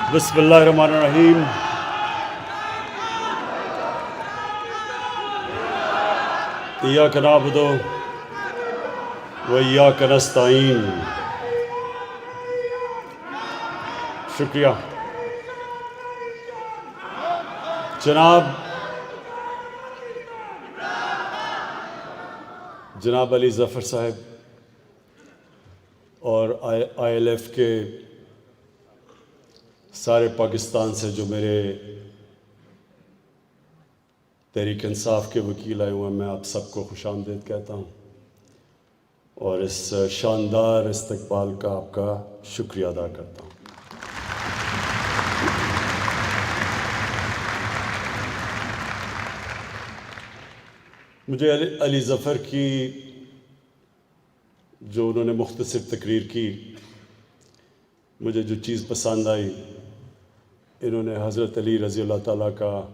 बिस्मिल्लाहिर्रहमानिर्रहीम। इय्याक नअबुदु व इय्याक नस्तईन। शुक्रिया जनाब अली ज़फ़र साहब और ILF के सारे पाकिस्तान से जो मेरे तहरीक इंसाफ के वकील आए हुए हैं, मैं आप सबको खुशामदीद कहता हूँ और इस शानदार इस्तकबाल का आपका शुक्रिया अदा करता हूँ। मुझे अली ज़फ़र की जो उन्होंने मुख्तसर तकरीर की, मुझे जो चीज़ पसंद आई, इन्होंने हज़रत अली रज़ी अल्लाह ताला का,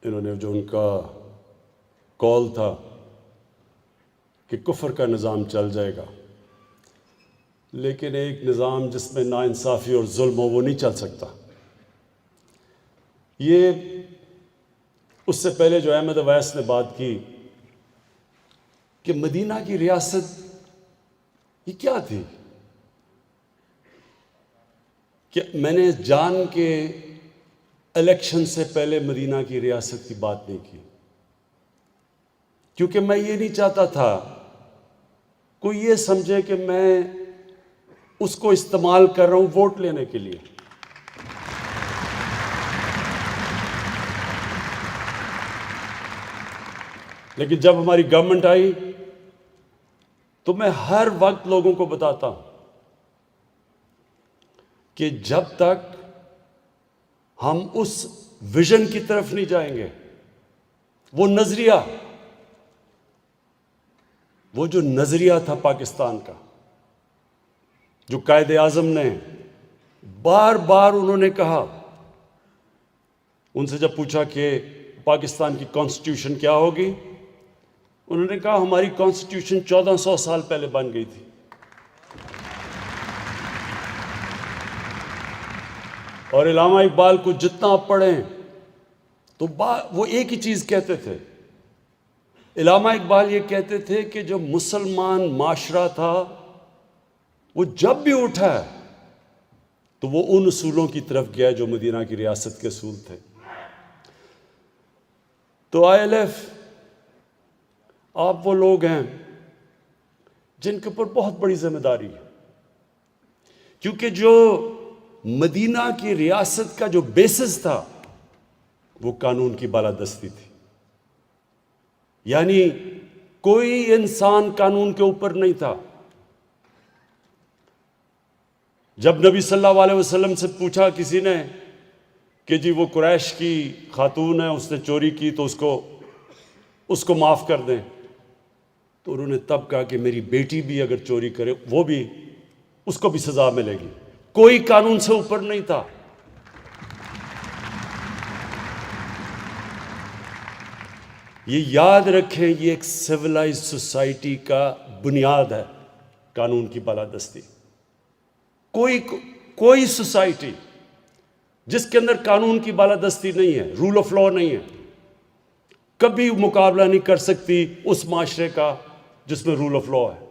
इन्होंने जो उनका कॉल था कि कुफ्र का निज़ाम चल जाएगा, लेकिन एक निज़ाम जिसमें नाइंसाफ़ी और जुल्म हो वो नहीं चल सकता। ये उससे पहले जो अहमद अवैस ने बात की कि मदीना की रियासत ये क्या थी, कि मैंने जान के इलेक्शन से पहले मदीना की रियासत की बात नहीं की, क्योंकि मैं ये नहीं चाहता था कोई ये समझे कि मैं उसको इस्तेमाल कर रहा हूं वोट लेने के लिए। लेकिन जब हमारी गवर्नमेंट आई तो मैं हर वक्त लोगों को बताता हूं कि जब तक हम उस विजन की तरफ नहीं जाएंगे, वो जो नजरिया था पाकिस्तान का, जो कायदे आज़म ने बार बार उन्होंने कहा, उनसे जब पूछा कि पाकिस्तान की कॉन्स्टिट्यूशन क्या होगी, उन्होंने कहा हमारी कॉन्स्टिट्यूशन 1400 साल पहले बन गई थी। और इलामा इकबाल को जितना आप पढ़ें तो वो एक ही चीज़ कहते थे। इलामा इकबाल ये कहते थे कि जो मुसलमान माशरा था वो जब भी उठा है तो वो उन उसूलों की तरफ गया जो मदीना की रियासत के असूल थे। तो ILF, आप वो लोग हैं जिनके ऊपर बहुत बड़ी जिम्मेदारी है, क्योंकि जो मदीना की रियासत का जो बेसिस था वो कानून की बालादस्ती थी। यानी कोई इंसान कानून के ऊपर नहीं था। जब नबी सल्लल्लाहु अलैहि वसल्लम से पूछा किसी ने कि जी वो कुरैश की खातून है, उसने चोरी की तो उसको माफ कर दें, तो उन्होंने तब कहा कि मेरी बेटी भी अगर चोरी करे उसको भी सजा मिलेगी। कोई कानून से ऊपर नहीं था। ये याद रखें, ये एक सिविलाइज्ड सोसाइटी का बुनियाद है कानून की बालादस्ती। कोई सोसाइटी जिसके अंदर कानून की बालादस्ती नहीं है, रूल ऑफ लॉ नहीं है, कभी मुकाबला नहीं कर सकती उस माशरे का जिसमें रूल ऑफ लॉ है।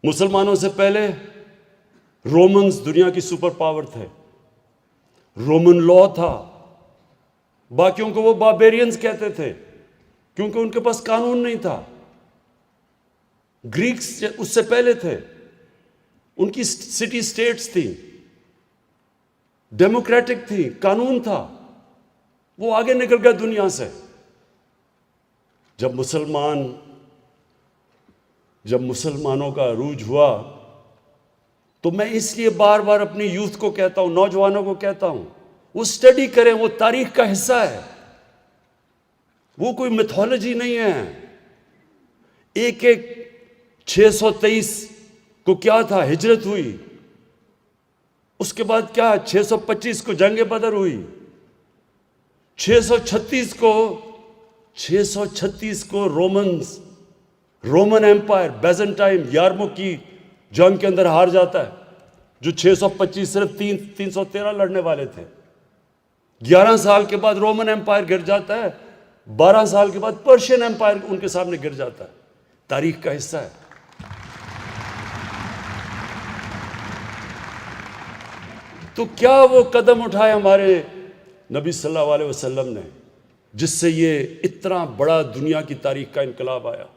मुसलमानों से पहले रोमन्स दुनिया की सुपर पावर थे, रोमन लॉ था। बाकियों को वो बार्बेरियंस कहते थे क्योंकि उनके पास कानून नहीं था। ग्रीक्स उससे पहले थे, उनकी सिटी स्टेट्स थी, डेमोक्रेटिक थी, कानून था, वो आगे निकल गए दुनिया से। जब मुसलमानों का अरूज हुआ तो मैं इसलिए बार बार अपनी यूथ को कहता हूं, नौजवानों को कहता हूं, वो स्टडी करें, वो तारीख का हिस्सा है, वो कोई मिथोलॉजी नहीं है। एक 623 को क्या था, हिजरत हुई, उसके बाद क्या 625 को जंग बदर हुई, 636 को रोमन एम्पायर बैजेंटाइन यारमुख की जंग के अंदर हार जाता है। जो 625 सिर्फ 313 लड़ने वाले थे। 11 साल के बाद रोमन एम्पायर गिर जाता है, 12 साल के बाद पर्शियन एम्पायर उनके सामने गिर जाता है। तारीख का हिस्सा है। तो क्या वो कदम उठाए हमारे नबी सल्लल्लाहु अलैहि वसल्लम ने, जिससे ये इतना बड़ा दुनिया की तारीख का इनकलाब आया।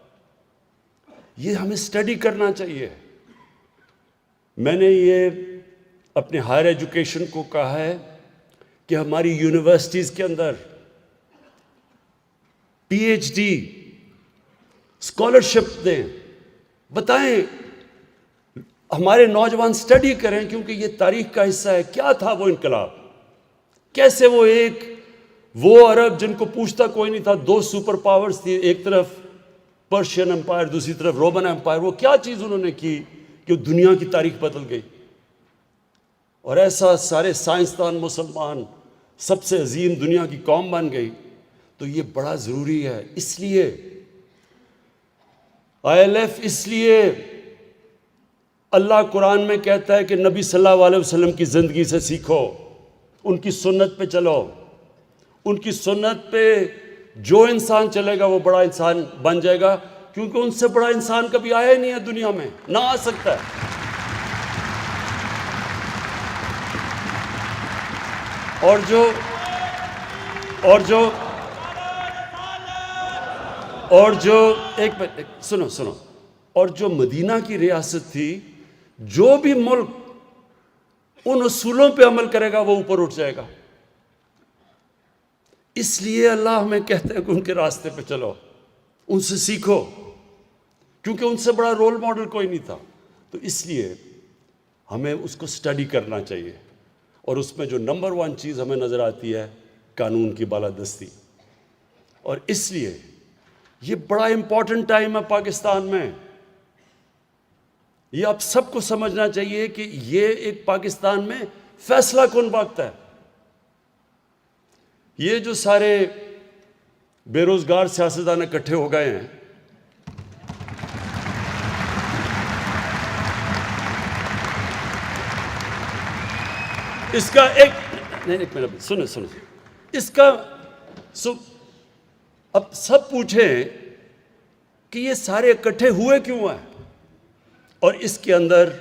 ये हमें स्टडी करना चाहिए। मैंने ये अपने हायर एजुकेशन को कहा है कि हमारी यूनिवर्सिटीज़ के अंदर पीएचडी स्कॉलरशिप दें, बताएं, हमारे नौजवान स्टडी करें, क्योंकि ये तारीख का हिस्सा है। क्या था वो इनकलाब, कैसे वो अरब जिनको पूछता कोई नहीं था, दो सुपर पावर्स थी, एक तरफ पर्शियन एम्पायर, दूसरी तरफ रोमन एम्पायर, वो क्या चीज़ उन्होंने की कि दुनिया की तारीख बदल गई। और ऐसा सारे साइंसदान मुसलमान सबसे अजीम दुनिया की कौम बन गई। तो ये बड़ा ज़रूरी है। इसलिए ILF, इसलिए अल्लाह कुरान में कहता है कि नबी सल्लल्लाहु अलैहि वसल्लम की ज़िंदगी से सीखो, उनकी सुन्नत पे चलो। उनकी सुन्नत पे जो इंसान चलेगा वो बड़ा इंसान बन जाएगा, क्योंकि उनसे बड़ा इंसान कभी आया ही नहीं है दुनिया में, ना आ सकता है। और जो एक मिनट सुनो, और जो मदीना की रियासत थी, जो भी मुल्क उन उसूलों पे अमल करेगा वो ऊपर उठ जाएगा। इसलिए अल्लाह हमें कहते हैं कि उनके रास्ते पे चलो, उनसे सीखो, क्योंकि उनसे बड़ा रोल मॉडल कोई नहीं था। तो इसलिए हमें उसको स्टडी करना चाहिए। और उसमें जो नंबर 1 चीज़ हमें नज़र आती है, कानून की बालादस्ती। और इसलिए ये बड़ा इंपॉर्टेंट टाइम है पाकिस्तान में। ये आप सबको समझना चाहिए कि ये एक पाकिस्तान में फैसला कुन वक्त है। ये जो सारे बेरोजगार सियासतदान इकट्ठे हो गए हैं, इसका एक मिनट सुनो इसका अब सब पूछें कि ये सारे इकट्ठे हुए क्यों हैं, और इसके अंदर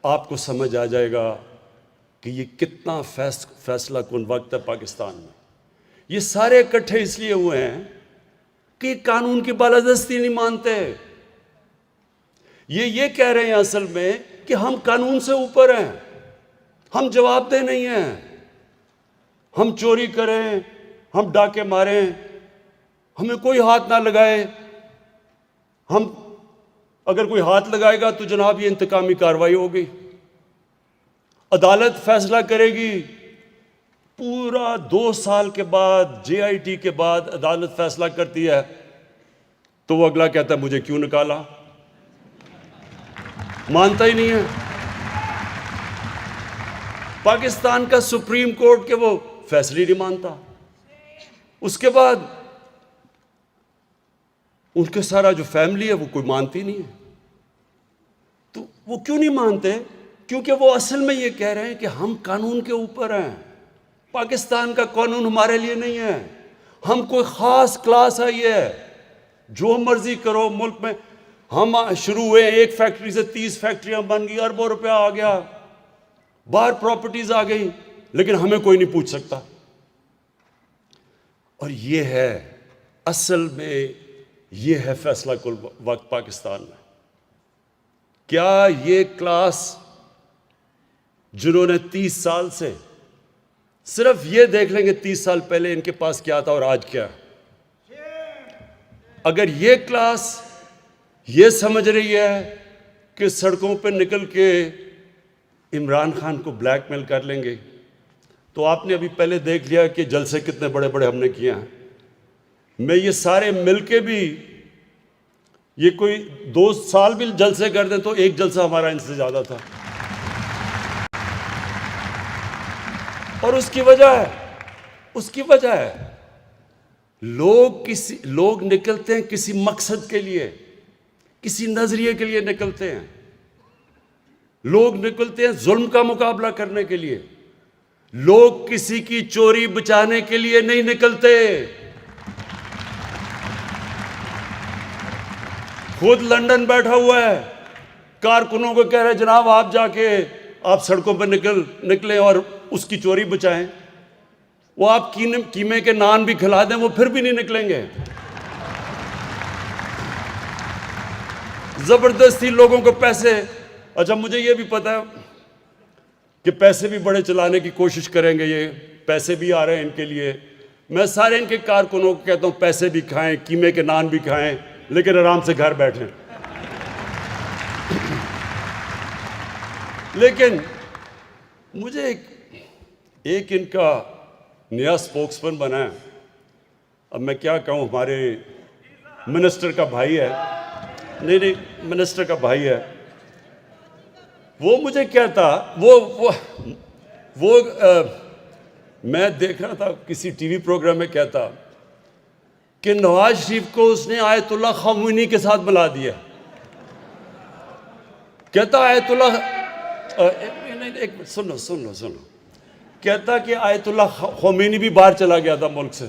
आपको समझ आ जाएगा कि ये कितना फैसला कुन वक्त है पाकिस्तान में। ये सारे इकट्ठे इसलिए हुए हैं कि कानून की बालादस्ती नहीं मानते। ये कह रहे हैं असल में कि हम कानून से ऊपर हैं, हम जवाबदेह नहीं हैं। हम चोरी करें, हम डाके मारें, हमें कोई हाथ ना लगाए। हम अगर कोई हाथ लगाएगा तो जनाब ये इंतकामी कार्रवाई होगी, अदालत फैसला करेगी। पूरा 2 साल के बाद, JIT के बाद अदालत फैसला करती है, तो वो अगला कहता है मुझे क्यों निकाला, मानता ही नहीं है। पाकिस्तान का सुप्रीम कोर्ट के वो फैसले नहीं मानता। उसके बाद उनके सारा जो फैमिली है वो कोई मानती नहीं है। तो वो क्यों नहीं मानते? क्योंकि वो असल में ये कह रहे हैं कि हम कानून के ऊपर हैं। पाकिस्तान का कानून हमारे लिए नहीं है, हम कोई ख़ास क्लास है। ये जो मर्जी करो मुल्क में। हम शुरू हुए एक फैक्ट्री से 30 फैक्ट्रियां बन गई, अरबों रुपया आ गया, बाहर प्रॉपर्टीज आ गई, लेकिन हमें कोई नहीं पूछ सकता। और ये है असल में, ये है फैसला कुल वक्त पाकिस्तान में। क्या ये क्लास जिन्होंने 30 साल से सिर्फ ये देख लेंगे 30 साल पहले इनके पास क्या था और आज क्या है, अगर ये क्लास ये समझ रही है कि सड़कों पर निकल के इमरान खान को ब्लैकमेल कर लेंगे, तो आपने अभी पहले देख लिया कि जलसे कितने बड़े बड़े हमने किए हैं। मैं ये सारे मिलके भी ये कोई 2 साल भी जलसे कर दें तो एक जलसा हमारा इनसे ज़्यादा था। और उसकी वजह है लोग निकलते हैं किसी मकसद के लिए, किसी नजरिए के लिए निकलते हैं। लोग निकलते हैं जुल्म का मुकाबला करने के लिए, लोग किसी की चोरी बचाने के लिए नहीं निकलते। खुद लंदन बैठा हुआ है, कारकुनों को कह रहे हैं जनाब आप जाके आप सड़कों पर निकले और उसकी चोरी बचाएं। वो आप कीमे के नान भी खिला दें, वो फिर भी नहीं निकलेंगे। जबरदस्ती लोगों को पैसे, अच्छा मुझे ये भी पता है कि पैसे भी बड़े चलाने की कोशिश करेंगे, ये पैसे भी आ रहे हैं इनके लिए। मैं सारे इनके कारकुनों को कहता हूं पैसे भी खाएं, कीमे के नान भी खाएं, लेकिन आराम से घर बैठें। लेकिन मुझे एक इनका नया स्पोक्समैन बना है। अब मैं क्या कहूं, हमारे मिनिस्टर का भाई है, नहीं मिनिस्टर का भाई है, वो मुझे कहता, मैं देख रहा था किसी टीवी प्रोग्राम में, कहता कि नवाज शरीफ को उसने आयतुल्लाह ख़ामेनी के साथ मिला दिया। कहता आयतुल्लाह एक सुनो, कहता कि आयतुल्लाह ख़ामेनी भी बाहर चला गया था मुल्क से।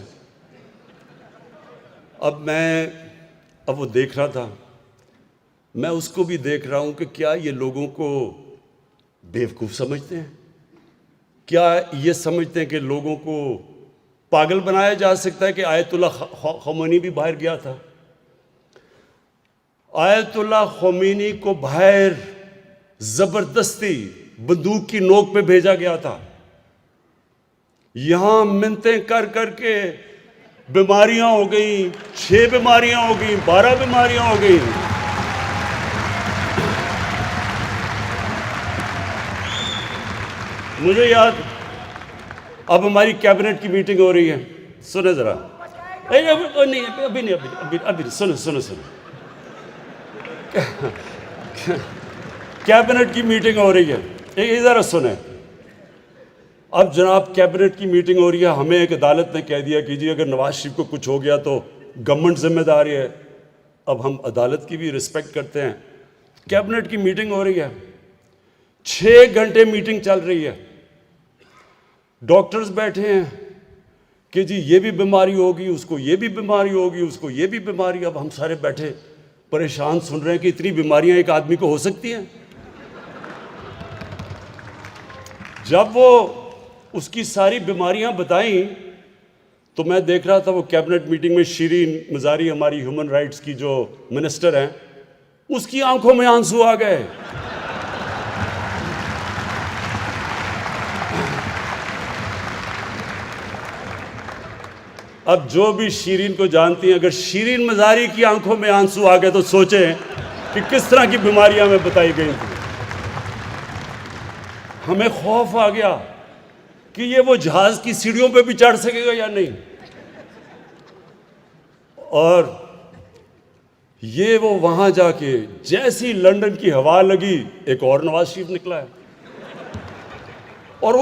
अब वो देख रहा था, मैं उसको भी देख रहा हूं कि क्या ये लोगों को बेवकूफ़ समझते हैं, क्या ये समझते हैं कि लोगों को पागल बनाया जा सकता है कि आयतुल्लाह ख़ामेनी भी बाहर गया था। आयतुल्लाह ख़ामेनी को बाहर ज़बरदस्ती बंदूक की नोक पे भेजा गया था। यहां मिन्नतें कर करके बीमारियां हो गई, 6 बीमारियां हो गई, 12 बीमारियां हो गई। मुझे याद, अब हमारी कैबिनेट की मीटिंग हो रही है, सुने जरा, अभी नहीं, सुनो। कैबिनेट की मीटिंग हो रही है, ये जरा सुने। अब जनाब कैबिनेट की मीटिंग हो रही है, हमें एक अदालत ने कह दिया कि जी अगर नवाज शरीफ को कुछ हो गया तो गवर्नमेंट जिम्मेदार है। अब हम अदालत की भी रिस्पेक्ट करते हैं। कैबिनेट की मीटिंग हो रही है, 6 घंटे मीटिंग चल रही है, डॉक्टर्स बैठे हैं कि जी ये भी बीमारी होगी, उसको ये भी बीमारी होगी, उसको ये भी बीमारी। अब हम सारे बैठे परेशान सुन रहे हैं कि इतनी बीमारियां एक आदमी को हो सकती हैं। जब वो उसकी सारी बीमारियां बताई तो मैं देख रहा था वो कैबिनेट मीटिंग में शीरीन मज़ारी, हमारी ह्यूमन राइट्स की जो मिनिस्टर हैं, उसकी आंखों में आंसू आ गए। अब जो भी शीरीन को जानती हैं, अगर शीरीन मज़ारी की आंखों में आंसू आ गए तो सोचें कि किस तरह की बीमारियां हमें बताई गई थी। हमें खौफ आ गया कि ये वो जहाज की सीढ़ियों पे भी चढ़ सकेगा या नहीं। और ये वो वहां जाके जैसी लंदन की हवा लगी, एक और नवाज शरीफ निकला है और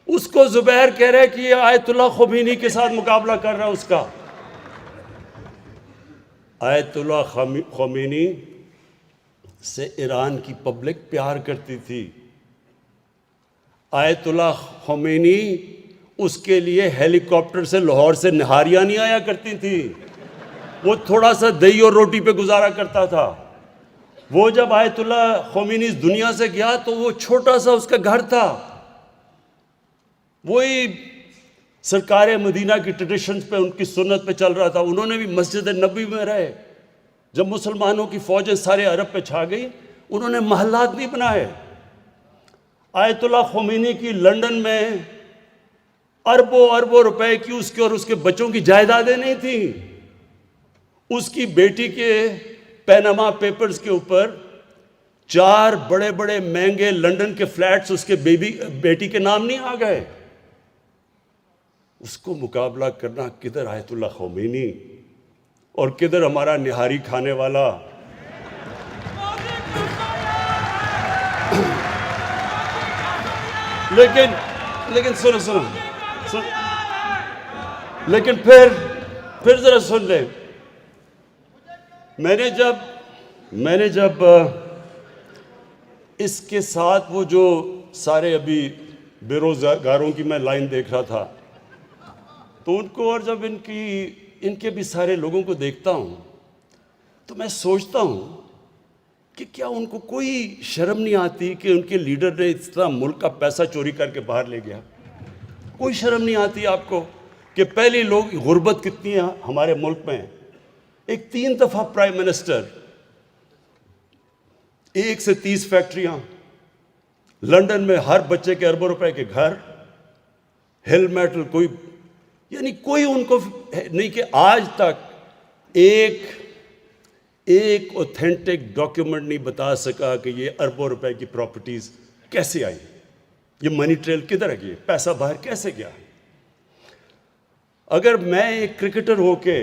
उसको जुबैर कह रहा है कि ये आयतुल्लाह ख़ामेनी के साथ मुकाबला कर रहा है उसका। आयतुल्लाह ख़ामेनी से ईरान की पब्लिक प्यार करती थी। आयतुल्लाह ख़ामेनी उसके लिए हेलीकॉप्टर से लाहौर से निहारियां नहीं आया करती थी, वो थोड़ा सा दही और रोटी पे गुजारा करता था। वो जब आयतुल्लाह ख़ामेनी इस दुनिया से गया तो वो छोटा सा उसका घर था। वही सरकार मदीना की ट्रेडिशंस पे, उनकी सुन्नत पे चल रहा था। उन्होंने भी मस्जिद नबी में रहे। जब मुसलमानों की फौजें सारे अरब पे छा गई, उन्होंने महल्लात नहीं बनाए। आयतुल्लाह ख़ामेनी की लंदन में अरबों अरबों रुपए की उसके और उसके बच्चों की जायदादें नहीं थी। उसकी बेटी के पैनामा पेपर्स के ऊपर 4 बड़े बड़े महंगे लंदन के फ्लैट्स उसके बेटी के नाम नहीं आ गए। उसको मुकाबला करना किधर आयतुल्लाह ख़ामेनी और किधर हमारा निहारी खाने वाला। लेकिन सुनो, लेकिन फिर जरा सुन ले। मैंने जब इसके साथ वो जो सारे अभी बेरोजगारों की मैं लाइन देख रहा था, तो उनको, और जब इनके भी सारे लोगों को देखता हूँ तो मैं सोचता हूँ कि क्या उनको कोई शर्म नहीं आती कि उनके लीडर ने इतना मुल्क का पैसा चोरी करके बाहर ले गया? कोई शर्म नहीं आती आपको कि पहले लोग गुर्बत कितनी है हमारे मुल्क में? एक 3 दफ़ा प्राइम मिनिस्टर, 1 से 30 फैक्ट्रियां, लंदन में हर बच्चे के अरबों रुपए के घर, हिल मेटल, कोई यानी कोई उनको नहीं कि आज तक एक ऑथेंटिक डॉक्यूमेंट नहीं बता सका कि ये अरबों रुपए की प्रॉपर्टीज कैसे आई, ये मनी ट्रेल किधर गई, पैसा बाहर कैसे गया। अगर मैं एक क्रिकेटर होके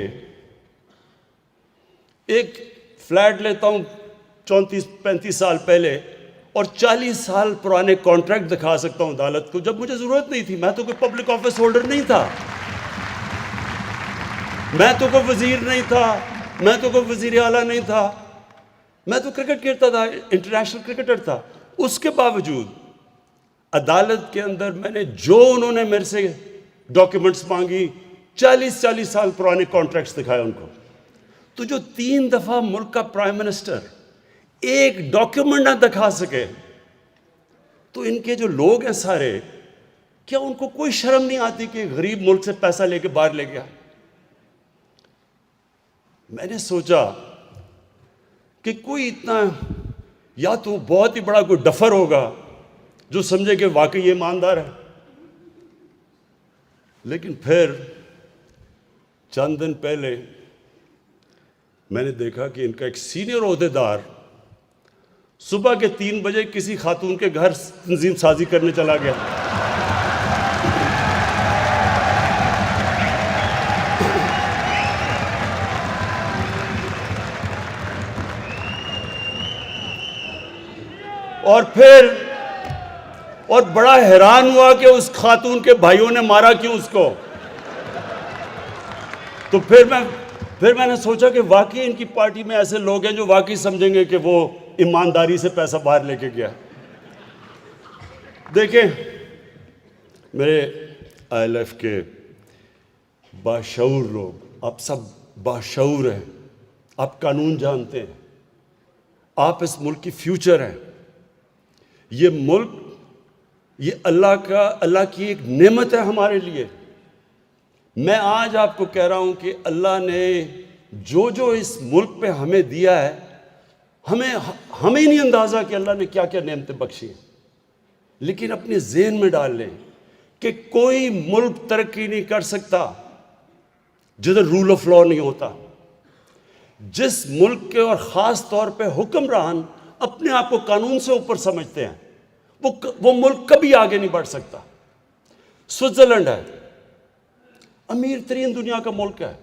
एक फ्लैट लेता हूं 34-35 साल पहले और 40 साल पुराने कॉन्ट्रैक्ट दिखा सकता हूं अदालत को, जब मुझे जरूरत नहीं थी, मैं तो कोई पब्लिक ऑफिस होल्डर नहीं था, मैं तो कोई वजीर नहीं था, मैं तो कोई वजीर आला नहीं था, मैं तो क्रिकेट खेलता था, इंटरनेशनल क्रिकेटर था। उसके बावजूद अदालत के अंदर मैंने जो उन्होंने मेरे से डॉक्यूमेंट्स मांगी, 40 साल पुराने कॉन्ट्रैक्ट्स दिखाए उनको। तो जो 3 दफा मुल्क का प्राइम मिनिस्टर एक डॉक्यूमेंट ना दिखा सके, तो इनके जो लोग हैं सारे, क्या उनको कोई शर्म नहीं आती कि गरीब मुल्क से पैसा लेके बाहर ले गया? मैंने सोचा कि कोई इतना, या तो बहुत ही बड़ा कोई डफर होगा जो समझे कि वाकई ये ईमानदार है। लेकिन फिर चंद दिन पहले मैंने देखा कि इनका एक सीनियर ओहदेदार सुबह के 3 बजे किसी खातून के घर तंजीम साजी करने चला गया। और बड़ा हैरान हुआ कि उस खातून के भाइयों ने मारा क्यों उसको। तो फिर मैंने सोचा कि वाकई इनकी पार्टी में ऐसे लोग हैं जो वाकई समझेंगे कि वो ईमानदारी से पैसा बाहर लेके गया। देखें, मेरे ILF के बाशऊर लोग, आप सब बाशऊर हैं, आप कानून जानते हैं, आप इस मुल्क की फ्यूचर हैं। ये मुल्क, ये अल्लाह की एक नेमत है हमारे लिए। मैं आज आपको कह रहा हूं कि अल्लाह ने जो इस मुल्क पे हमें दिया है, हमें ही नहीं अंदाज़ा कि अल्लाह ने क्या क्या नेमतें बख्शी हैं। लेकिन अपने ज़हन में डाल लें कि कोई मुल्क तरक्की नहीं कर सकता जिधर रूल ऑफ लॉ नहीं होता। जिस मुल्क के और ख़ास तौर पे हुक्मरान अपने आप को कानून से ऊपर समझते हैं, वो मुल्क कभी आगे नहीं बढ़ सकता। स्विट्जरलैंड है, अमीर तरीन दुनिया का मुल्क है,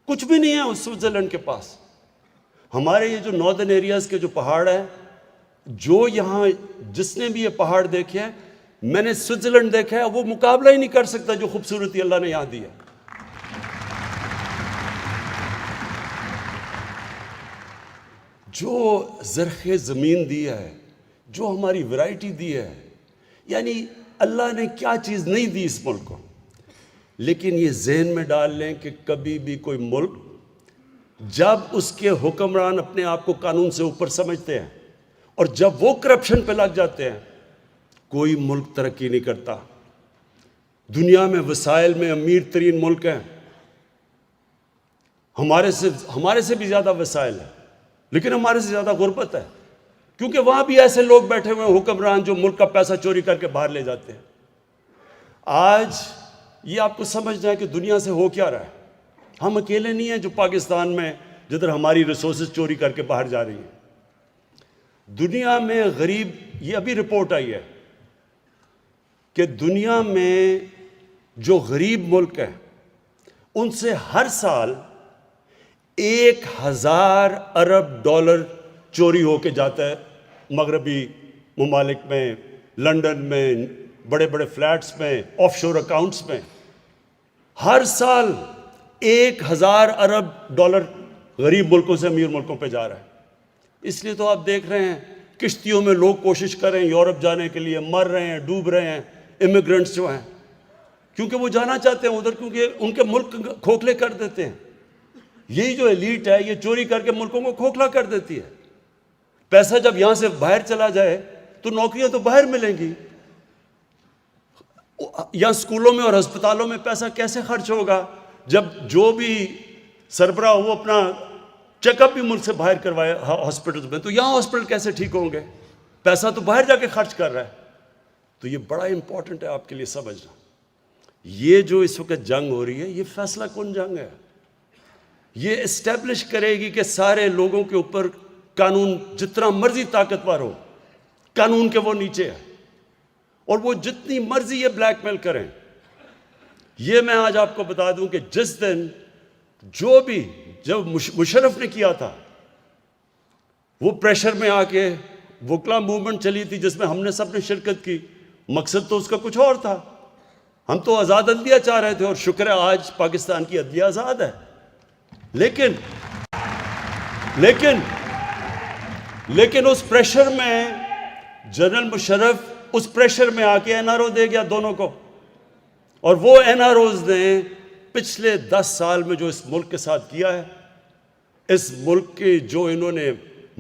कुछ भी नहीं है उस स्विट्जरलैंड के पास। हमारे ये जो नॉर्दर्न एरियाज के जो पहाड़ है, जो यहाँ जिसने भी ये पहाड़ देखे हैं, मैंने स्विट्जरलैंड देखा है, वो मुकाबला ही नहीं कर सकता जो खूबसूरती अल्लाह ने यहाँ दी है। जो ज़रख़े ज़मीन दी है, जो हमारी वैरायटी दी है, यानी अल्लाह ने क्या चीज़ नहीं दी इस मुल्क को। लेकिन ये जहन में डाल लें कि कभी भी कोई मुल्क, जब उसके हुक्मरान अपने आप को कानून से ऊपर समझते हैं और जब वो करप्शन पे लग जाते हैं, कोई मुल्क तरक्की नहीं करता। दुनिया में वसाइल में अमीर तरीन मुल्क हैं, हमारे से भी ज़्यादा वसाइल है, लेकिन हमारे से ज़्यादा गुर्बत है, क्योंकि वहाँ भी ऐसे लोग बैठे हुए हैं हुक्मरान जो मुल्क का पैसा चोरी करके बाहर ले जाते हैं। आज ये आपको समझना है कि दुनिया से हो क्या रहा है। हम अकेले नहीं हैं जो पाकिस्तान में, जिधर हमारी रिसोर्सेज चोरी करके बाहर जा रही हैं। दुनिया में गरीब, ये अभी रिपोर्ट आई है कि दुनिया में जो गरीब मुल्क हैं उनसे हर साल 1000 अरब डॉलर चोरी होके जाता है। मगरबी ममालिक में, लंदन में, बड़े बड़े फ्लैट्स में, ऑफशोर अकाउंट्स में हर साल 1000 अरब डॉलर गरीब मुल्कों से अमीर मुल्कों पे जा रहा है। इसलिए तो आप देख रहे हैं किश्तियों में लोग कोशिश कर रहे हैं यूरोप जाने के लिए, मर रहे हैं, डूब रहे हैं इमिग्रेंट्स जो हैं, क्योंकि वो जाना चाहते हैं उधर, क्योंकि उनके मुल्क खोखले कर देते हैं। यही जो एलीट है ये चोरी करके मुल्कों को खोखला कर देती है। पैसा जब यहां से बाहर चला जाए तो नौकरियां तो बाहर मिलेंगी, या स्कूलों में और अस्पतालों में पैसा कैसे खर्च होगा जब जो भी सरबराह वो अपना चेकअप भी मुल्क से बाहर करवाए हॉस्पिटल्स में, तो यहां हॉस्पिटल कैसे ठीक होंगे? पैसा तो बाहर जाके खर्च कर रहा है। तो ये बड़ा इंपॉर्टेंट है आपके लिए समझना। ये जो इस वक्त जंग हो रही है ये फैसला कौन जंग है। ये एस्टेब्लिश करेगी कि सारे लोगों के ऊपर कानून जितना मर्जी ताकतवर हो, कानून के वो नीचे है, और वो जितनी मर्जी ये ब्लैकमेल करें। ये मैं आज आपको बता दूं कि जिस दिन जब मुशर्रफ ने किया था, वो प्रेशर में आके वकला मूवमेंट चली थी जिसमें हमने सबने शिरकत की, मकसद तो उसका कुछ और था। हम तो आज़ाद अदलिया चाह रहे थे और शुक्र है आज पाकिस्तान की अदलिया आज़ाद है। लेकिन उस प्रेशर में जनरल मुशर्रफ उस प्रेशर में आके एनआरओ दे गया दोनों को, और वो एनआरओज ने पिछले 10 साल में जो इस मुल्क के साथ किया है, इस मुल्क की जो इन्होंने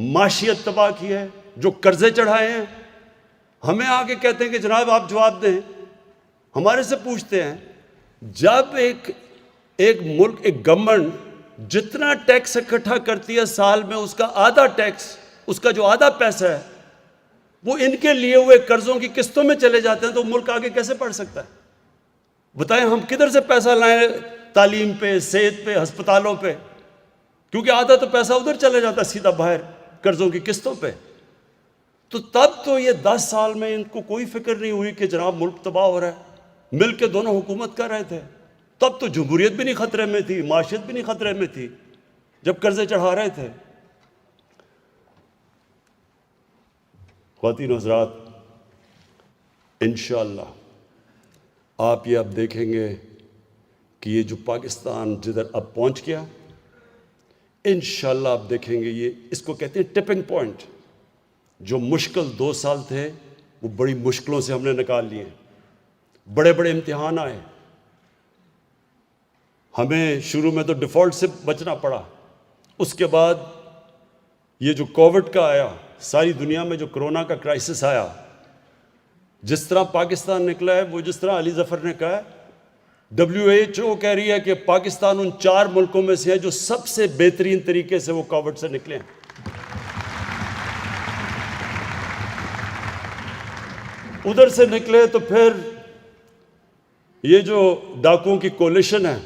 माशियत तबाह की है, जो कर्जे चढ़ाए हैं, हमें आके कहते हैं कि जनाब आप जवाब दें। हमारे से पूछते हैं जब एक मुल्क, एक गवर्नमेंट जितना टैक्स इकट्ठा करती है साल में, उसका आधा टैक्स, उसका जो आधा पैसा है वो इनके लिए हुए कर्जों की किस्तों में चले जाते हैं, तो मुल्क आगे कैसे बढ़ सकता है? बताएं हम किधर से पैसा लाएं तालीम पे, सेहत पे, अस्पतालों पे, क्योंकि आधा तो पैसा उधर चले जाता है सीधा बाहर कर्जों की किस्तों पे। तो तब तो ये 10 साल में इनको कोई फिक्र नहीं हुई कि जनाब मुल्क तबाह हो रहा है। मिल के दोनों हुकूमत कर रहे थे, तब तो जमहूरियत भी नहीं खतरे में थी, माशियत भी नहीं खतरे में थी, जब कर्जे चढ़ा रहे थे। ख्वातीन हज़रात, इंशाअल्लाह आप ये अब देखेंगे कि ये जो पाकिस्तान जिधर अब पहुंच गया, इंशाअल्लाह आप देखेंगे ये, इसको कहते हैं टिपिंग पॉइंट। जो मुश्किल 2 साल थे वो बड़ी मुश्किलों से हमने निकाल लिए, बड़े बड़े इम्तिहान आए। हमें शुरू में तो डिफ़ॉल्ट से बचना पड़ा, उसके बाद ये जो कोविड का आया, सारी दुनिया में जो कोरोना का क्राइसिस आया, जिस तरह पाकिस्तान निकला है, वो जिस तरह अली ज़फ़र ने कहा है, WHO कह रही है कि पाकिस्तान उन 4 मुल्कों में से है जो सबसे बेहतरीन तरीके से वो कोविड से निकले हैं। उधर से निकले तो फिर ये जो डाकुओं की कोलिशन है,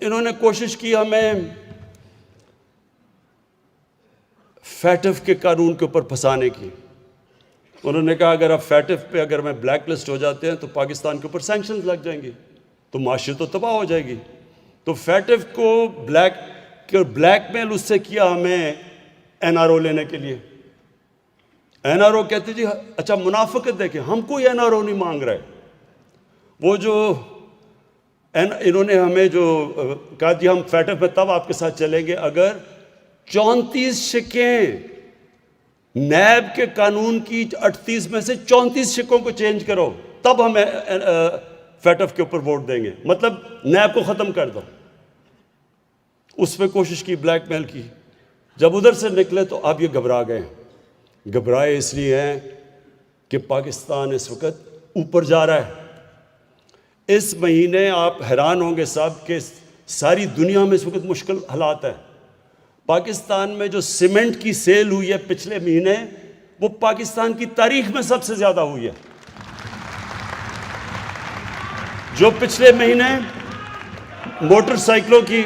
इन्होंने कोशिश की हमें फैटिफ के कानून के ऊपर फंसाने की। उन्होंने कहा अगर आप फैटिफ पे अगर मैं ब्लैक लिस्ट हो जाते हैं तो पाकिस्तान के ऊपर सैंक्शंस लग जाएंगी, तो माशियत तो तबाह हो जाएगी। तो फैटिफ को ब्लैकमेल उससे किया हमें एनआरओ लेने के लिए। एनआरओ कहते जी अच्छा मुनाफिकत देखें, हम कोई एनआरओ नहीं मांग रहे। वो जो इन्होंने हमें जो कहा जी हम फैटिफ में तब आपके साथ चलेंगे अगर 34 शिकें नैब के कानून की 38 में से 34 शिकों को चेंज करो, तब हम फैटिफ के ऊपर वोट देंगे, मतलब नैब को ख़त्म कर दो। उस पर कोशिश की, ब्लैकमेल की। जब उधर से निकले तो अब ये घबरा गए। घबराए इसलिए हैं कि पाकिस्तान इस वक्त ऊपर जा रहा है। इस महीने आप हैरान होंगे साहब कि सारी दुनिया में इस वक्त मुश्किल हालात है। पाकिस्तान में जो सीमेंट की सेल हुई है पिछले महीने, वो पाकिस्तान की तारीख में सबसे ज़्यादा हुई है। जो पिछले महीने मोटरसाइकिलों की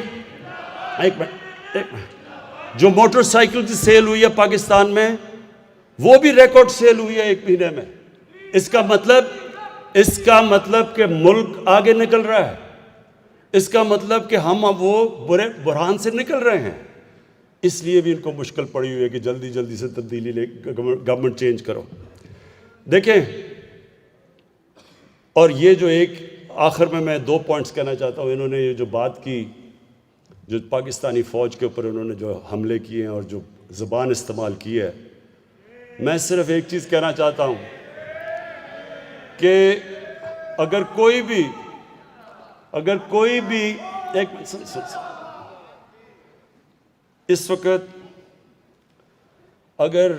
जो मोटरसाइकिल की सेल हुई है पाकिस्तान में, वो भी रिकॉर्ड सेल हुई है 1 महीने में। इसका मतलब कि मुल्क आगे निकल रहा है। इसका मतलब कि हम अब वो बुरे बुरहान से निकल रहे हैं। इसलिए भी इनको मुश्किल पड़ी हुई है कि जल्दी जल्दी से तब्दीली ले, गवर्नमेंट चेंज करो। देखें, और ये जो एक आखिर में मैं 2 पॉइंट्स कहना चाहता हूँ। इन्होंने ये जो बात की, जो पाकिस्तानी फ़ौज के ऊपर उन्होंने जो हमले किए हैं और जो ज़बान इस्तेमाल की है, मैं सिर्फ एक चीज कहना चाहता हूं कि अगर कोई भी एक इस वक्त अगर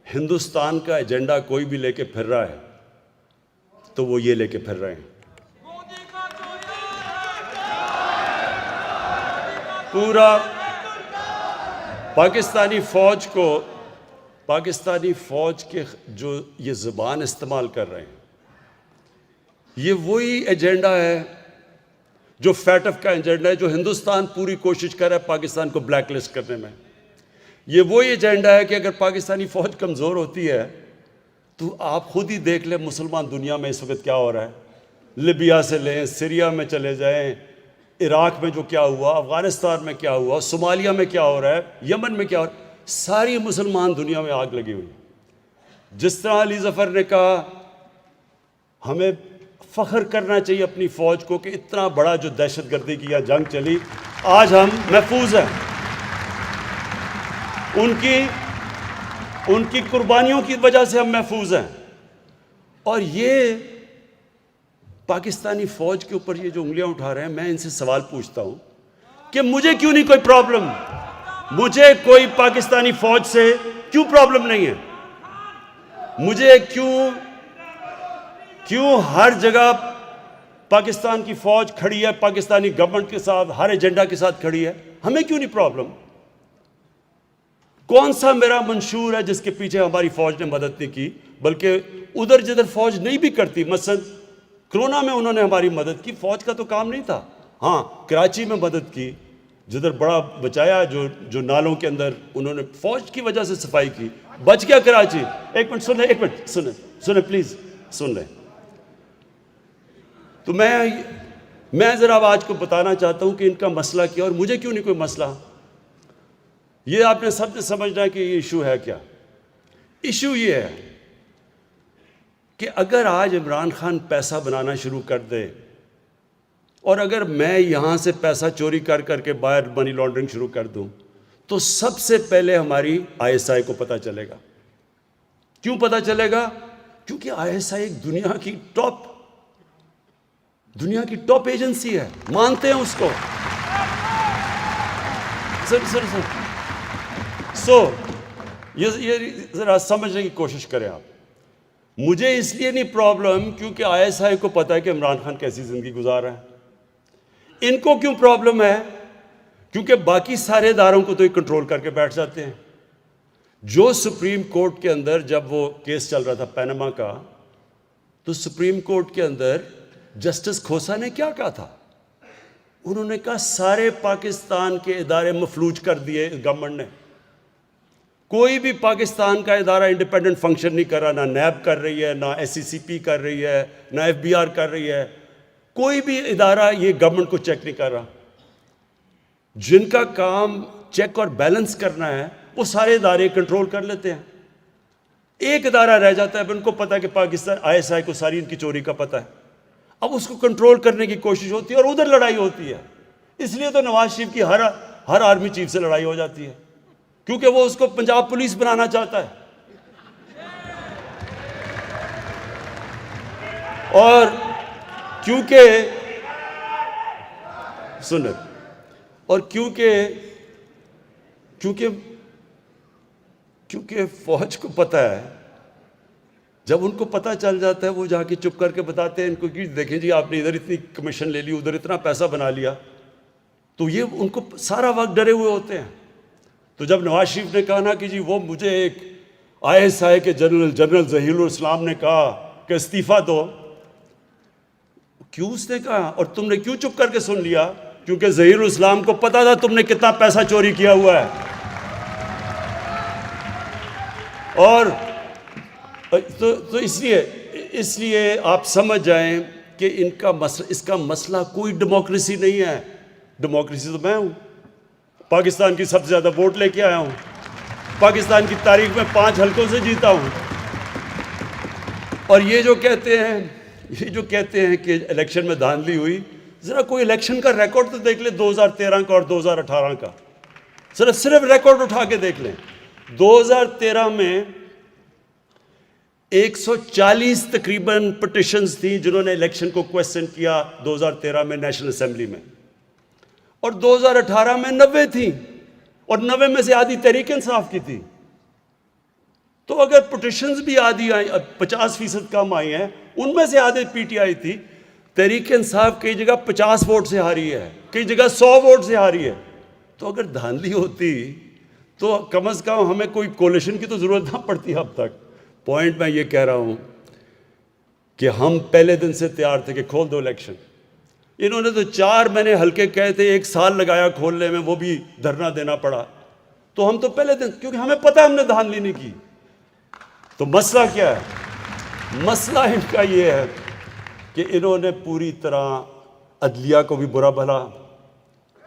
हिंदुस्तान का एजेंडा कोई भी लेके फिर रहा है तो वो ये लेके फिर रहे हैं। पूरा पाकिस्तानी फौज के जो ये ज़ुबान इस्तेमाल कर रहे हैं, ये वही एजेंडा है जो फैटफ का एजेंडा है, जो हिंदुस्तान पूरी कोशिश कर रहा है पाकिस्तान को ब्लैकलिस्ट करने में। ये वही एजेंडा है कि अगर पाकिस्तानी फौज कमज़ोर होती है तो आप खुद ही देख लें मुसलमान दुनिया में इस वक्त क्या हो रहा है। लिबिया से लें, सीरिया में चले जाएं, इराक में जो क्या हुआ, अफ़गानिस्तान में क्या हुआ, सोमालिया में क्या हो रहा है, यमन में क्या हो रहा है, सारी मुसलमान दुनिया में आग लगी हुई। जिस तरह अली ज़फ़र ने कहा हमें फ़ख्र करना चाहिए अपनी फ़ौज को कि इतना बड़ा जो दहशतगर्दी की या जंग चली, आज हम महफूज हैं। उनकी कुर्बानियों की वजह से हम महफूज हैं। और ये पाकिस्तानी फ़ौज के ऊपर ये जो उंगलियां उठा रहे हैं, मैं इनसे सवाल पूछता हूं कि मुझे क्यों नहीं कोई प्रॉब्लम, मुझे कोई पाकिस्तानी फ़ौज से क्यों प्रॉब्लम नहीं है, मुझे क्यों हर जगह पाकिस्तान की फ़ौज खड़ी है, पाकिस्तानी गवर्नमेंट के साथ, हर एजेंडा के साथ खड़ी है, हमें क्यों नहीं प्रॉब्लम? कौन सा मेरा मंशूर है जिसके पीछे हमारी फ़ौज ने मदद नहीं की, बल्कि उधर जिधर फ़ौज नहीं भी करती, मसलन कोरोना में उन्होंने हमारी मदद की, फ़ौज का तो काम नहीं था। हाँ, कराची में मदद की, जिधर बड़ा बचाया, जो नालों के अंदर उन्होंने फ़ौज की वजह से सफाई की, बच गया कराची। एक मिनट सुने प्लीज़ सुन लें। तो मैं ज़रा आज को बताना चाहता हूँ कि इनका मसला क्या और मुझे क्यों नहीं कोई मसला। ये आपने सबने समझना है कि ये इशू है क्या। इशू ये है कि अगर आज इमरान खान पैसा बनाना शुरू कर दे और अगर मैं यहाँ से पैसा चोरी कर करके बाहर मनी लॉन्ड्रिंग शुरू कर दूँ, तो सबसे पहले हमारी ISI को पता चलेगा। क्यों पता चलेगा? क्योंकि ISI एक दुनिया की टॉप एजेंसी है, मानते हैं उसको। ये ज़रा समझने की कोशिश करें आप। मुझे इसलिए नहीं प्रॉब्लम क्योंकि ISI को पता है कि इमरान खान कैसी ज़िंदगी गुजार रहा है। इनको क्यों प्रॉब्लम है? क्योंकि बाकी सारे इदारों को तो ये कंट्रोल करके बैठ जाते हैं। जो सुप्रीम कोर्ट के अंदर जब वो केस चल रहा था पनामा का, तो सुप्रीम कोर्ट के अंदर जस्टिस खोसा ने क्या कहा था? उन्होंने कहा सारे पाकिस्तान के इदारे मफलूज कर दिए गवर्नमेंट ने। कोई भी पाकिस्तान का इदारा इंडिपेंडेंट फंक्शन नहीं कर रहा, ना नैब कर रही है, ना SCCP कर रही है, ना FBR कर रही है। कोई भी इदारा ये गवर्नमेंट को चेक नहीं कर रहा। जिनका काम चेक और बैलेंस करना है वो सारे इदारे कंट्रोल कर लेते हैं। एक इदारा रह जाता है, उनको पता है कि पाकिस्तान ISI को सारी इनकी चोरी का पता है। अब उसको कंट्रोल करने की कोशिश होती है और उधर लड़ाई होती है। इसलिए तो नवाज शरीफ की हर आर्मी चीफ से लड़ाई हो जाती है, क्योंकि वो उसको पंजाब पुलिस बनाना चाहता है। और क्योंकि फौज को पता है, जब उनको पता चल जाता है वो जाके चुप करके बताते हैं इनको कि देखें जी आपने इधर इतनी कमीशन ले ली, उधर इतना पैसा बना लिया। तो ये उनको सारा वक्त डरे हुए होते हैं। तो जब नवाज शरीफ ने कहा ना कि जी वो मुझे एक ISI के जनरल ज़हीरुल इस्लाम ने कहा कि इस्तीफ़ा दो, क्यों उसने कहा और तुमने क्यों चुप करके सुन लिया? क्योंकि ज़हीरुल इस्लाम को पता था तुमने कितना पैसा चोरी किया हुआ है। और तो इसलिए आप समझ जाएं कि इसका मसला कोई डेमोक्रेसी नहीं है। डेमोक्रेसी तो मैं हूं, पाकिस्तान की सबसे ज़्यादा वोट लेके आया हूं, पाकिस्तान की तारीख में 5 हलकों से जीता हूं। और ये जो कहते हैं कि इलेक्शन में धांधली हुई, ज़रा कोई इलेक्शन का रिकॉर्ड तो देख ले 2013 का और 2018 का। सिर्फ रिकॉर्ड उठा के देख लें। 2013 में 140 तकरीबन पिटिशंस थी जिन्होंने इलेक्शन को क्वेश्चन किया 2013 में नेशनल असेंबली में, और 2018 में 90 थी, और 90 में से आधी तहरीक इंसाफ की थी। तो अगर पिटिशंस भी आधी आई, 50% कम आई हैं, उनमें से आधे पीटीआई थी। तहरीक इंसाफ कई जगह 50 वोट से हारी है, कई जगह 100 वोट से हारी है। तो अगर धांधली होती तो कम से कम हमें कोई कोलिशन की तो ज़रूरत ना पड़ती अब तक। पॉइंट मैं ये कह रहा हूँ कि हम पहले दिन से तैयार थे कि खोल दो इलेक्शन। इन्होंने तो 4 महीने हल्के कहे थे, 1 साल लगाया खोलने में, वो भी धरना देना पड़ा। तो हम तो पहले दिन, क्योंकि हमें पता है हमने धांधली नहीं की। तो मसला क्या है? मसला इनका ये है कि इन्होंने पूरी तरह अदलिया को भी बुरा भला,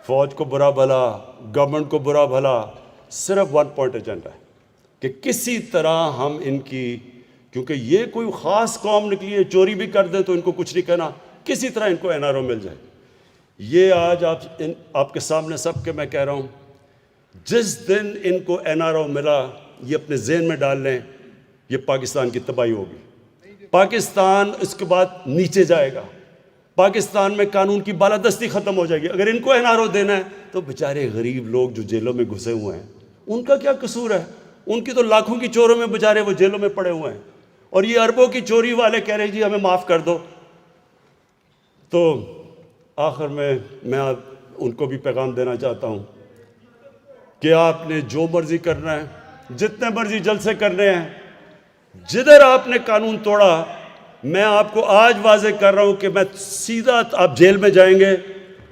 फौज को बुरा भला, गवर्नमेंट को बुरा भला, सिर्फ 1 पॉइंट एजेंडा है कि किसी तरह हम इनकी, क्योंकि ये कोई ख़ास कौम निकली है, चोरी भी कर दें तो इनको कुछ नहीं कहना, किसी तरह इनको एनआरओ मिल जाए। ये आज आपके सामने सबके मैं कह रहा हूँ, जिस दिन इनको एनआरओ मिला, ये अपने जहन में डाल लें, ये पाकिस्तान की तबाही होगी। पाकिस्तान इसके बाद नीचे जाएगा, पाकिस्तान में कानून की बालादस्ती ख़त्म हो जाएगी। अगर इनको एनआरओ देना है तो बेचारे गरीब लोग जो जेलों में घुसे हुए हैं, उनका क्या कसूर है? उनकी तो लाखों की चोरों में बेचारे वो जेलों में पड़े हुए हैं, और ये अरबों की चोरी वाले कह रहे हैं जी हमें माफ़ कर दो। तो आखिर में मैं उनको भी पैगाम देना चाहता हूँ कि आपने जो मर्जी करना है, जितने मर्जी जलसे करने हैं, जिधर आपने कानून तोड़ा, मैं आपको आज वाजे कर रहा हूं कि मैं सीधा आप जेल में जाएंगे,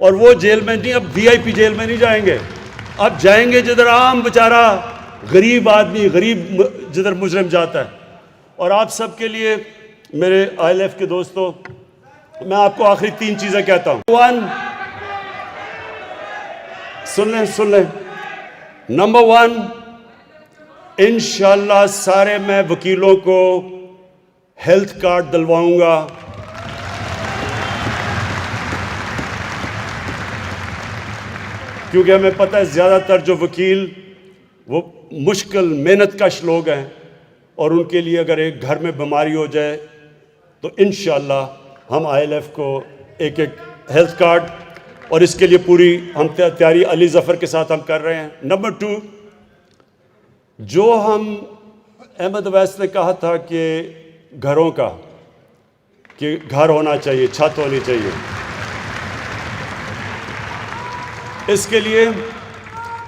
और वो जेल में नहीं, अब वीआईपी जेल में नहीं जाएंगे, अब जाएंगे जिधर आम बेचारा गरीब आदमी, गरीब जिधर मुजरिम जाता है। और आप सबके लिए मेरे आईएलएफ के दोस्तों, मैं आपको आखिरी 3 चीजें कहता हूं। 1, सुन लें। नंबर 1, इंशाअल्लाह सारे मैं वकीलों को हेल्थ कार्ड दिलवाऊंगा। क्योंकि हमें पता है ज़्यादातर जो वकील वो मुश्किल मेहनत कश लोग हैं, और उनके लिए अगर एक घर में बीमारी हो जाए तो इंशाअल्लाह हम आईएलएफ को एक हेल्थ कार्ड, और इसके लिए पूरी हम तैयारी अली ज़फ़र के साथ हम कर रहे हैं। नंबर 2, जो हम अहमद अवैस ने कहा था कि घरों का, कि घर होना चाहिए, छत होनी चाहिए, इसके लिए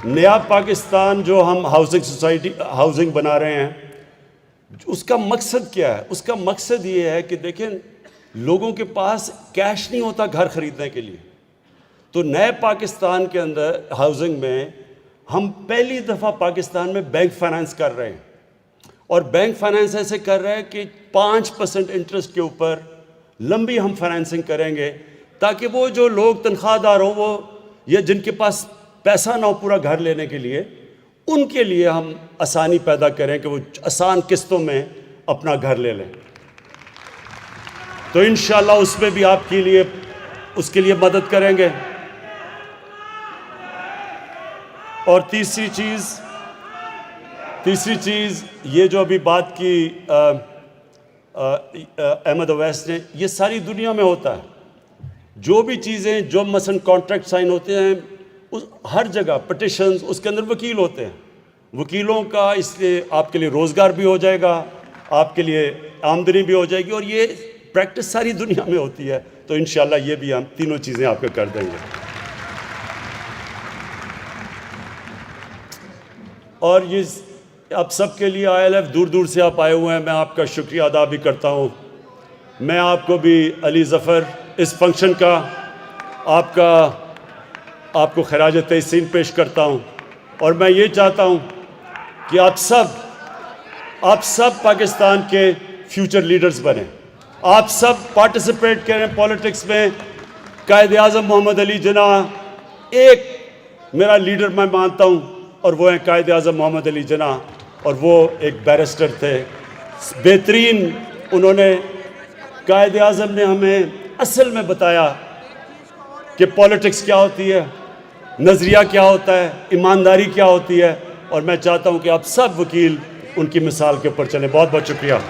नया पाकिस्तान जो हम हाउसिंग बना रहे हैं, उसका मकसद क्या है? उसका मकसद ये है कि देखें, लोगों के पास कैश नहीं होता घर ख़रीदने के लिए। तो नए पाकिस्तान के अंदर हाउसिंग में हम पहली दफ़ा पाकिस्तान में बैंक फाइनेंस कर रहे हैं, और बैंक फाइनेंस ऐसे कर रहे हैं कि 5% इंटरेस्ट के ऊपर लंबी हम फाइनेंसिंग करेंगे, ताकि वो जो लोग तनख्वाहदार हों, वो या जिनके पास पैसा ना हो पूरा घर लेने के लिए, उनके लिए हम आसानी पैदा करें कि वो आसान किस्तों में अपना घर ले लें। तो इंशाअल्लाह उसमें भी आपके लिए, उसके लिए मदद करेंगे। और तीसरी चीज़ ये जो अभी बात की अहमद अवैस ने, ये सारी दुनिया में होता है। जो भी चीज़ें, जो मसलन कॉन्ट्रैक्ट साइन होते हैं, उस हर जगह पिटिशंस, उसके अंदर वकील होते हैं। वकीलों का इसलिए आपके लिए रोज़गार भी हो जाएगा, आपके लिए आमदनी भी हो जाएगी, और ये प्रैक्टिस सारी दुनिया में होती है। तो इंशाअल्लाह ये भी हम तीनों चीज़ें आपको कर देंगे। और ये आप सबके लिए आईएलएफ दूर दूर से आप आए हुए हैं, मैं आपका शुक्रिया अदा भी करता हूँ। मैं आपको भी अली ज़फ़र इस फंक्शन का आपको खराज तहसीन पेश करता हूँ। और मैं ये चाहता हूँ कि आप सब पाकिस्तान के फ्यूचर लीडर्स बने, आप सब पार्टिसिपेट करें पॉलिटिक्स में। कायद आज़म मोहम्मद अली जिन्ना एक मेरा लीडर मैं मानता हूँ, और वो हैं कायद आज़म मोहम्मद अली जिन्ना, और वो एक बैरिस्टर थे बेहतरीन। उन्होंने, कायद आज़म ने हमें असल में बताया कि पॉलिटिक्स क्या होती है, नज़रिया क्या होता है, ईमानदारी क्या होती है। और मैं चाहता हूँ कि आप सब वकील उनकी मिसाल के ऊपर चलें। बहुत बहुत शुक्रिया।